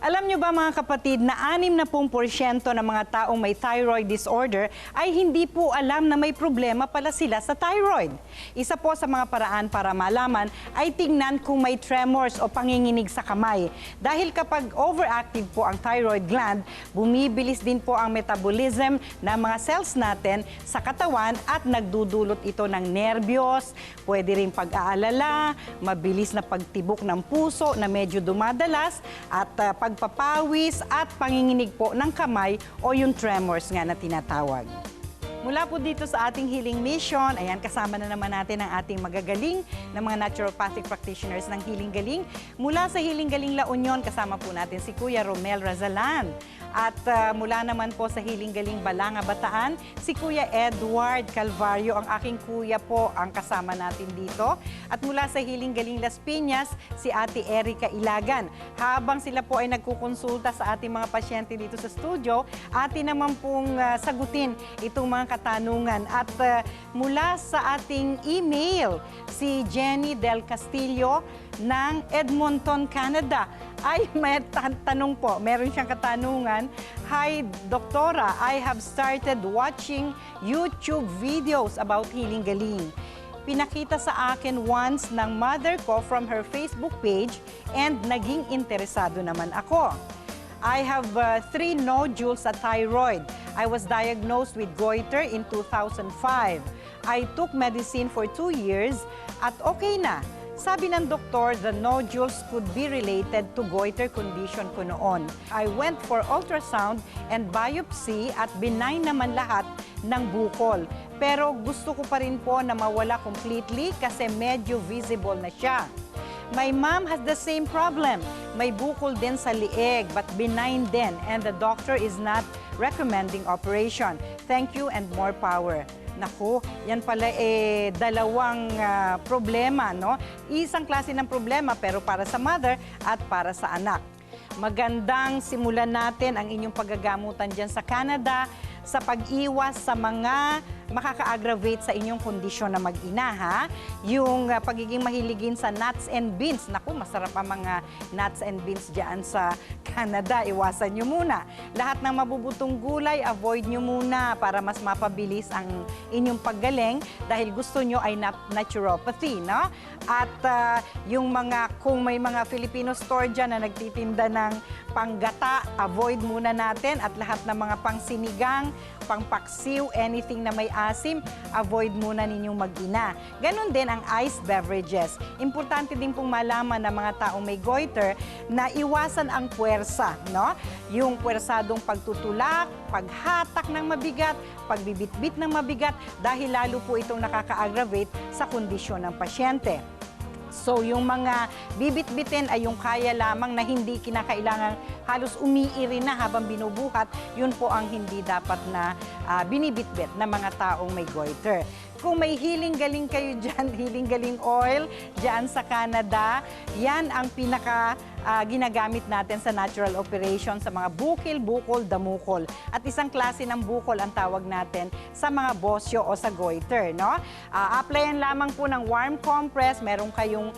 Alam nyo ba mga kapatid na 60% ng mga taong may thyroid disorder ay hindi po alam na may problema pala sila sa thyroid. Isa po sa mga paraan para malaman ay tingnan kung may tremors o panginginig sa kamay. Dahil kapag overactive po ang thyroid gland, bumibilis din po ang metabolism ng mga cells natin sa katawan at nagdudulot ito ng nerbiyos, pwede rin pag-aalala, mabilis na pagtibok ng puso na medyo dumadalas at pagpapawis at panginginig po ng kamay o yung tremors nga na tinatawag. Mula po dito sa ating healing mission, ayan, kasama na naman natin ang ating magagaling na mga naturopathic practitioners ng Healing Galing. Mula sa Healing Galing La Union, kasama po natin si Kuya Romel Razalan. At mula naman po sa Healing Galing Balanga Bataan, si Kuya Edward Calvario, ang aking kuya po ang kasama natin dito. At mula sa Healing Galing Las Piñas, si Ate Erica Ilagan. Habang sila po ay nagkukonsulta sa ating mga pasyente dito sa studio, atin naman pong sagutin itong mga katanungan. At mula sa ating email, si Jenny Del Castillo ng Edmonton, Canada, ay may tanong po. Meron siyang katanungan. Hi, Doktora, I have started watching YouTube videos about Healing Galing. Pinakita sa akin once ng mother ko from her Facebook page and naging interesado naman ako. I have 3 nodules sa thyroid. I was diagnosed with goiter in 2005. I took medicine for 2 years at okay na. Sabi ng doktor, the nodules could be related to goiter condition ko noon. I went for ultrasound and biopsy at benign naman lahat ng bukol. Pero gusto ko pa rin po na mawala completely kasi medyo visible na siya. My mom has the same problem. May bukol din sa lieg but benign din and the doctor is not recommending operation. Thank you and more power. Naku, yan pala dalawang problema, no? Isang klase ng problema pero para sa mother at para sa anak. Magandang simulan natin ang inyong paggagamutan dyan sa Canada sa pag-iwas sa mga makaka-aggravate sa inyong kondisyon na mag-ina, ha? Yung pagiging mahiligin sa nuts and beans. Naku, masarap ang mga nuts and beans dyan sa Canada. Iwasan nyo muna. Lahat ng mabubutong gulay, avoid nyo muna para mas mapabilis ang inyong paggaling dahil gusto nyo ay naturopathy, no? At yung kung may mga Filipino store dyan na nagtitinda ng panggata, avoid muna natin at lahat ng mga pangsinigang, pangpaksiw, anything na may asim, avoid muna ninyong mag-ina. Ganon din ang iced beverages. Importante din pong malaman ng mga taong may goiter na iwasan ang puwersa, no? Yung puwersadong pagtutulak, paghatak ng mabigat, pagbibitbit ng mabigat dahil lalo po itong nakaka-aggravate sa kondisyon ng pasyente. So, yung mga bibit-bitin ay yung kaya lamang na hindi kinakailangang halos umiiri na habang binubuhat, yun po ang hindi dapat na binibitbit ng mga taong may goiter. Kung may Healing Galing kayo dyan, Healing Galing Oil, dyan sa Canada, yan ang pinaka ginagamit natin sa natural operation sa mga bukil, bukol, damukol. At isang klase ng bukol ang tawag natin sa mga bosyo o sa goiter, no? Applyan lamang po ng warm compress, meron kayong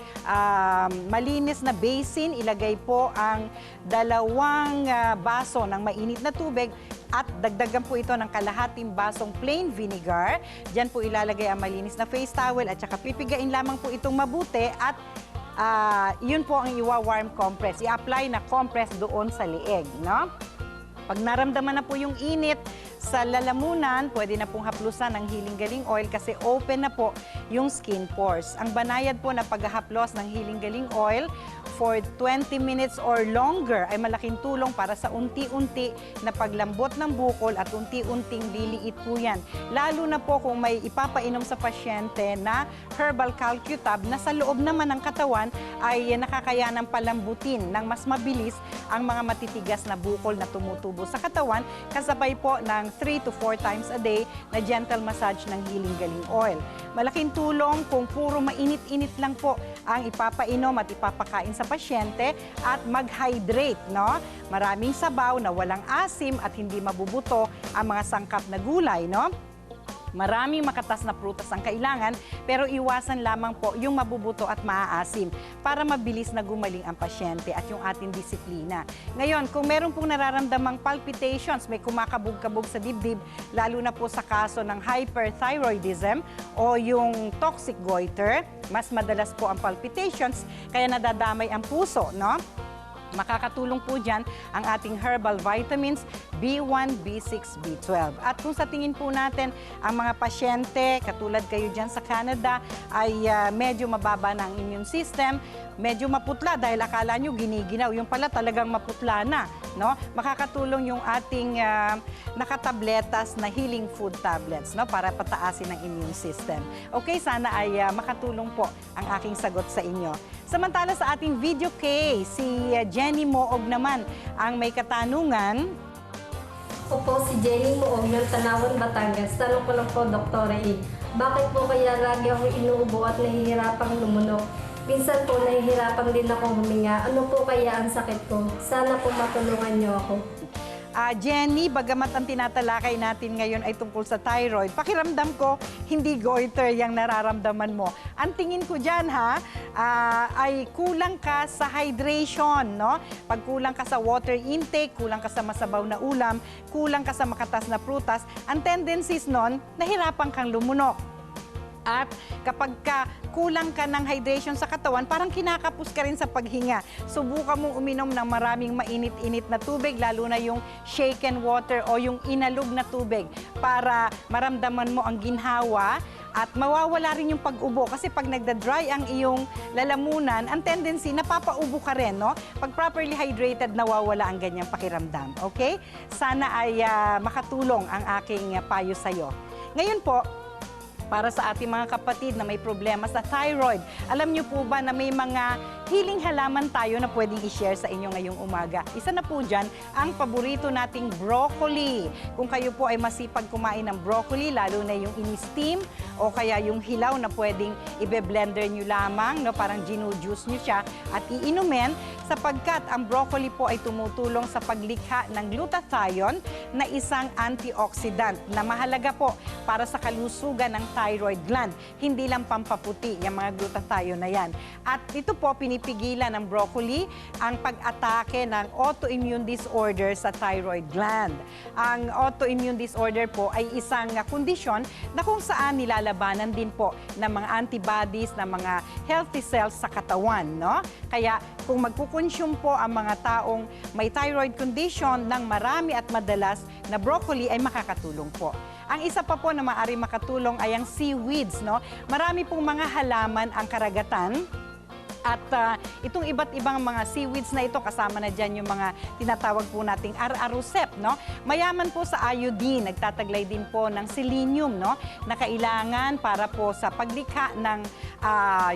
malinis na basin, ilagay po ang 2 baso ng mainit na tubig at dagdagan po ito ng kalahating basong plain vinegar. Diyan po ilalagay ang malinis na face towel at saka pipigain lamang po itong mabuti at yun po ang iwa-warm compress. I-apply na compress doon sa lieg, no? Pag naramdaman na po yung init sa lalamunan, pwede na pong haplusan ng Healing Galing Oil kasi open na po yung skin pores. Ang banayad po na paghahaplos ng Healing Galing Oil for 20 minutes or longer ay malaking tulong para sa unti-unti na paglambot ng bukol at unti-unting liliit po yan. Lalo na po kung may ipapainom sa pasyente na herbal calcutab na sa loob naman ng katawan ay nakakayanang palambutin ng mas mabilis ang mga matitigas na bukol na tumutubo sa katawan kasabay po ng 3 to 4 times a day na gentle massage ng Healing Galing Oil. Malaking tulong kung puro mainit-init lang po ang ipapainom at ipapakain sa pasyente at mag-hydrate, no? Maraming sabaw na walang asim at hindi mabubuto ang mga sangkap na gulay, no? Maraming makatas na prutas ang kailangan, pero iwasan lamang po yung mabubuto at maaasim para mabilis na gumaling ang pasyente at yung ating disiplina. Ngayon, kung meron pong nararamdamang palpitations, may kumakabog-kabog sa dibdib, lalo na po sa kaso ng hyperthyroidism o yung toxic goiter, mas madalas po ang palpitations, kaya nadadamay ang puso, no? Makakatulong po dyan ang ating herbal vitamins B1, B6, B12. At kung sa tingin po natin, ang mga pasyente, katulad kayo dyan sa Canada, ay medyo mababa na ang immune system, medyo maputla dahil akala nyo giniginaw, yung pala talagang maputla na. No? Makakatulong yung ating nakatabletas na healing food tablets, no? Para pataasin ang immune system. Okay, sana ay makatulong po ang aking sagot sa inyo. Samantala sa ating video case, si Jenny Moog naman ang may katanungan. Opo, si Jenny Moog ng Tanawan, Batangas. Tanong ko lang po, Dr. E, bakit po kaya lagi ako inuubo at nahihirapang lumunok? Minsan po nahihirapan din ako huminga. Ano po kaya ang sakit ko? Sana po matulungan niyo ako. Jenny, bagamat ang tinatalakay natin ngayon ay tungkol sa thyroid, pakiramdam ko hindi goiter yung nararamdaman mo. Ang tingin ko dyan ay kulang ka sa hydration, no? Pag kulang ka sa water intake, kulang ka sa masabaw na ulam, kulang ka sa makatas na prutas, ang tendencies nun, nahirapan kang lumunok. At kapag kulang ka ng hydration sa katawan, parang kinakapos ka rin sa paghinga. Subukan mong uminom ng maraming mainit-init na tubig, lalo na yung shaken water o yung inalog na tubig para maramdaman mo ang ginhawa at mawawala rin yung pag-ubo. Kasi pag nagda-dry ang iyong lalamunan, ang tendency, napapaubo ka rin, no? Pag properly hydrated, nawawala ang ganyang pakiramdam. Okay? Sana ay makatulong ang aking payo sa'yo. Ngayon po, para sa ating mga kapatid na may problema sa thyroid. Alam niyo po ba na may mga healing halaman tayo na pwedeng i-share sa inyo ngayong umaga? Isa na po dyan, ang paborito nating broccoli. Kung kayo po ay masipag kumain ng broccoli, lalo na yung in-steam o kaya yung hilaw na pwedeng ibe-blender nyo lamang, no? Parang ginu-juice nyo siya at iinumin, sapagkat ang broccoli po ay tumutulong sa paglikha ng glutathione na isang antioxidant na mahalaga po para sa kalusugan ng thyroid gland. Hindi lang pampaputi yung mga glutathione na yan. At ito po, pinipigilan ng broccoli ang pag-atake ng autoimmune disorder sa thyroid gland. Ang autoimmune disorder po ay isang kondisyon na kung saan nilalabanan din po ng mga antibodies, ng mga healthy cells sa katawan, no? Kaya kung magkukonsume po ang mga taong may thyroid condition ng marami at madalas na broccoli ay makakatulong po. Ang isa pa po na maaari makatulong ay ang seaweeds, no? Marami pong mga halaman ang karagatan. At itong iba't ibang mga seaweeds na ito, kasama na dyan yung mga tinatawag po nating ararusep, no? Mayaman po sa iodine, nagtataglay din po ng selenium, no? Na kailangan para po sa paglikha ng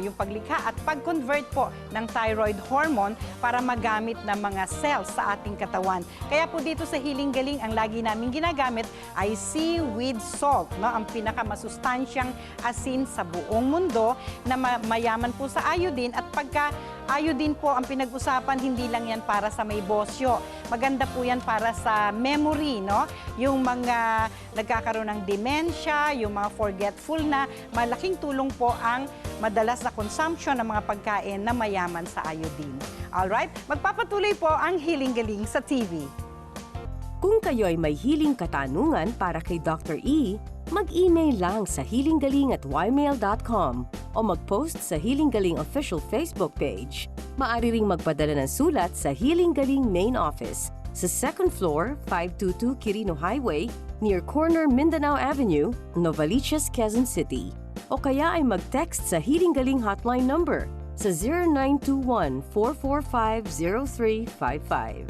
yung paglikha at pag-convert po ng thyroid hormone para magamit ng mga cells sa ating katawan. Kaya po dito sa Healing Galing, ang lagi namin ginagamit ay seaweed salt, no? Ang pinakamasustansyang asin sa buong mundo na mayaman po sa iodine. At pagka iodine po ang pinag-usapan, hindi lang yan para sa may bosyo. Maganda po yan para sa memory, no? Yung mga nagkakaroon ng dementia, yung mga forgetful na, malaking tulong po ang madalas na consumption ng mga pagkain na mayaman sa iodine. Alright? Magpapatuloy po ang Healing Galing sa TV. Kung kayo ay may healing katanungan para kay Dr. E, mag-email lang sa healinggaling@ymail.com o mag-post sa Healing Galing official Facebook page. Maaari ring magpadala ng sulat sa Healing Galing Main Office sa 2nd floor, 522 Quirino Highway, near corner Mindanao Avenue, Novaliches, Quezon City. O kaya ay mag-text sa Healing Galing hotline number sa 0921-445-0355.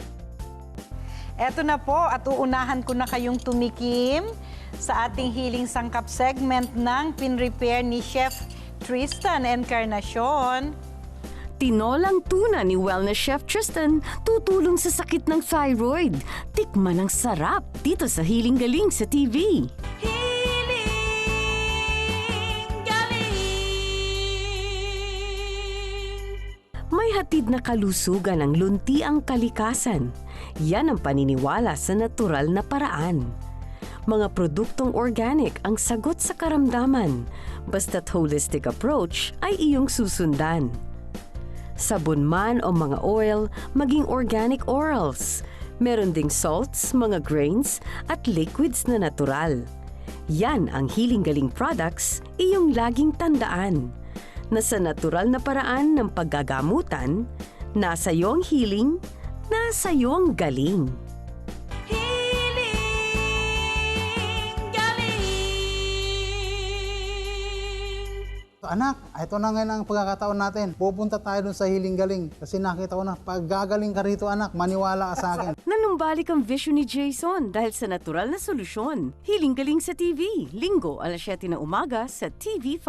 Eto na po at uunahan ko na kayong tumikim sa ating Healing Sangkap segment ng Pinrepair ni Chef Tristan Encarnacion. Tinolang tuna ni Wellness Chef Tristan tutulong sa sakit ng thyroid. Tikman ang sarap dito sa Healing Galing sa TV. May hatid na kalusugan ang luntiang kalikasan. Yan ang paniniwala sa natural na paraan. Mga produktong organic ang sagot sa karamdaman, basta't holistic approach ay iyong susundan. Sabon man o mga oil, maging organic orals. Meron ding salts, mga grains, at liquids na natural. Yan ang Healing Galing products, iyong laging tandaan. Na sa natural na paraan ng paggagamutan, nasa iyo ang healing, nasa iyo ang galing. Anak, ito na ngayon ang pagkakataon natin. Pupunta tayo dun sa Healing Galing. Kasi nakita ko na, pag gagaling ka rito anak, maniwala ka sa akin. Nanumbalik ang vision ni Jason dahil sa natural na solusyon. Healing Galing sa TV, Linggo, 7:00 na umaga sa TV5.